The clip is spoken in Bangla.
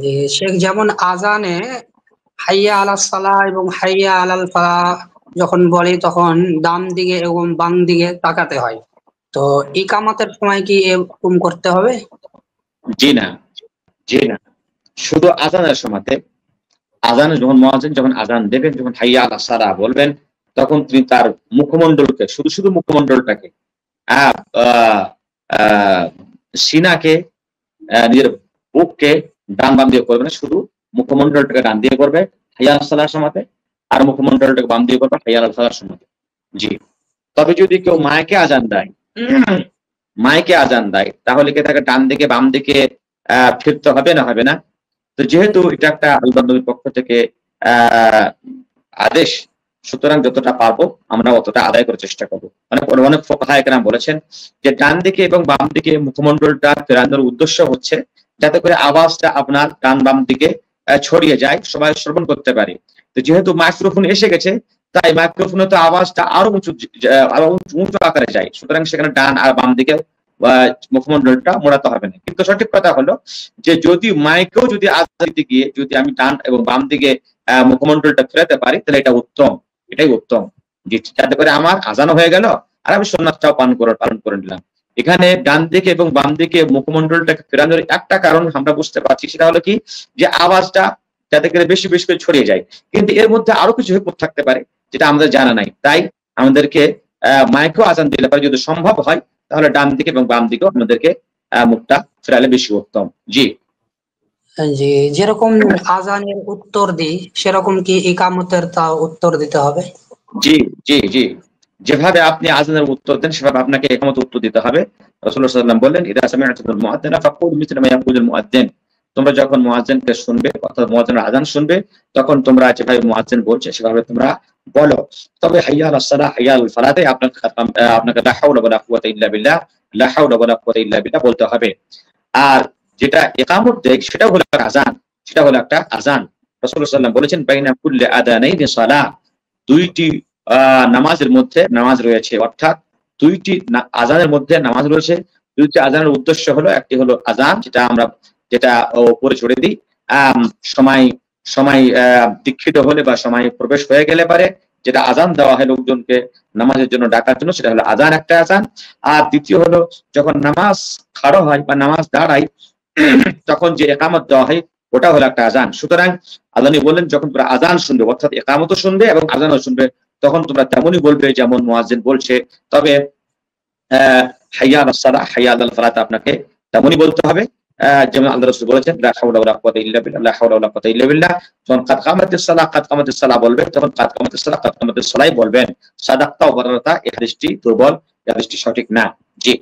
যে শেখ যেমন আজানে হাইয়া আলাস সালাহ এবং হাইয়া আলাল ফালাহ যখন বলে তখন ডান দিকে এবং বাম দিকে তাকাতে হয়। তো ইকামতের সময় কি এরকম করতে হবে? জি না, জি না, শুধু আজানের সময়তে। আজানে যখন মুয়াজ্জিন যখন আজান দেবেন, যখন হাইয়া আলাস সালাহ বলবেন, তখন তিনি তার মুখমণ্ডলকে, শুধু শুধু মুখমণ্ডলটাকে, আহ আহ সিনাকে, নিজের বুককে ডান বাম দিয়ে করবে না, শুধু মুখমণ্ডলটাকে ডান দিয়ে করবে হাইয়া আলাস সালাহর সময়তে, আর মুখমণ্ডলটাকে বাম দিয়ে করবে হাইয়া আলাল ফালাহর সময়তে। জি। তবে যদি কেউ মাইকে আজান দেয়, মাইকে আজান দেয়, তাহলে কি তাকে ডান দিকে বাম দিকে ফিরতে হবে না, হবে না? তো যেহেতু এটা একটা আল্লাহ নবীর পক্ষ থেকে আহ আদেশ, সুতরাং যতটা পারবো আমরা অতটা আদায় করার চেষ্টা করবো। অনেক অনেক ফুকাহা একরাম বলেছেন যে ডান দিকে এবং বাম দিকে মুখমণ্ডলটা ফেরানোর উদ্দেশ্য হচ্ছে যাতে করে আওয়াজটা আপনার ডান বাম দিকে ছড়িয়ে যায়, সবাই শ্রবণ করতে পারে। তো যেহেতু মাইক্রোফোন এসে গেছে, তাই মাইক্রোফোনে তো আওয়াজটা আরো আরো উঁচু আকারে যায়, সুতরাং সেখানে ডান আর বাম দিকে মুখমণ্ডলটা মোড়াতে হবে না। কিন্তু সঠিক কথা হলো যে যদি মাইকেও যদি আজান দিতে গিয়ে যদি আমি ডান এবং বাম দিকে মুখমণ্ডলটা ফেরাতে পারি, তাহলে এটা উত্তম, এটাই উত্তম। যাতে করে আমার আজানও হয়ে গেল আর আমি সুন্নাতটাও পালন করে নিলাম। এখানে ডান দিকে এবং বাম দিকে মুখমণ্ডলটাকে ফেরানোর একটা কারণ আমরা বুঝতে পারছি, সেটা হলো কি যে আওয়াজটা যাতে করে বেশি বেশি করে ছড়িয়ে যায়। কিন্তু এর মধ্যে আরো কিছু হিকমত থাকতে পারে যেটা আমাদের জানা নাই, তাই আমাদেরকে মাইকেও আজান দিলে পারে যদি সম্ভব হয়, তাহলে ডান দিকে এবং বাম দিকেও আমাদেরকে মুখটা ফেরালে বেশি উত্তম। জি জি, যেরকম আজানের উত্তর দিই সেরকম কি ইকামতের তা উত্তর দিতে হবে? জি জি জি, যেভাবে আপনি আজানের উত্তর দেন সেভাবে আপনাকে ইকামত উত্তর দিতে হবে। রাসূলুল্লাহ সাল্লাল্লাহু আলাইহি ওয়াসাল্লাম বললেন, ইযা সামি'তুমুল মুআদ্দিনা ফাকুলু মিসলা মা ইয়াকুলুল মুআদ্দিন। তোমরা যখন মুয়াজ্জিনকে শুনবে, অর্থাৎ মুয়াজ্জিনের আজান শুনবে, তখন তোমরা যেভাবে মুয়াজ্জিন বলছে সেভাবে তোমরা বলো। তবে হাইয়া আলাস সালাহ, হাইয়া আলাল ফালাতে আপনাকে লা হাওলা ওয়ালা কুওয়াতা ইল্লা বিল্লাহ, লা হাওলা ওয়ালা কুওয়াতা ইল্লা বিল্লাহ বলতে হবে। আর যেটা ইকামত দেয় সেটা হলো একটা আজান, সেটা হলো একটা আজান। রাসূলুল্লাহ সাল্লাল্লাহু আলাইহি ওয়াসাল্লাম বলেছেন, বাইনা কুল্লি আযানাইনি সালাহ, দুইটি নামাজের মধ্যে নামাজ রয়েছে, অর্থাৎ দুইটি আজানের মধ্যে নামাজ রয়েছে। দুইটি আজানের উদ্দেশ্য হলো, একটি হলো আজান যেটা উপরে ছড়ে দিই সময় সময় দীক্ষিত হলে বা সময় প্রবেশ হয়ে গেলে পারে, যেটা আজান দেওয়া হয় লোকজনকে নামাজের জন্য ডাকার জন্য, সেটা হলো আজান, একটা আজান। আর দ্বিতীয় হলো যখন নামাজ খাড়ো হয় বা নামাজ দাঁড়ায়, তখন যে একামত দেওয়া হয় ওটা হলো একটা আজান। সুতরাং আল্লাহ বললেন, যখন তোমরা আজান শুনবে, অর্থাৎ একামতও শুনবে এবং আজানও শুনবে, তখন তোমরা তেমনই বলবে যেমন মুয়াজ্জিন বলছে। তবে হাইয়া আলাস সালাহ, হাইয়া আলাল ফালাহ আপনাকে তেমনই বলতে হবে, যেমন আল্লাহ রাসূল বলেছেন, লা হাওলা ওয়ালা কুওয়াতা ইল্লা বিল্লাহ, লা হাওলা ওয়ালা কুওয়াতা ইল্লা বিল্লাহ। যখন কাদ কামাতিস সালাহ, কাদ কামাতিস সালাহ বলবেন, তখন কাদ কামাতিস সালাহ, কাদ কামাতিস সালাহই বলবেন। সাদাক্তা ওয়া বারারাতা, এই হাদিসটি দুর্বল, এই হাদিসটি সঠিক না। জি।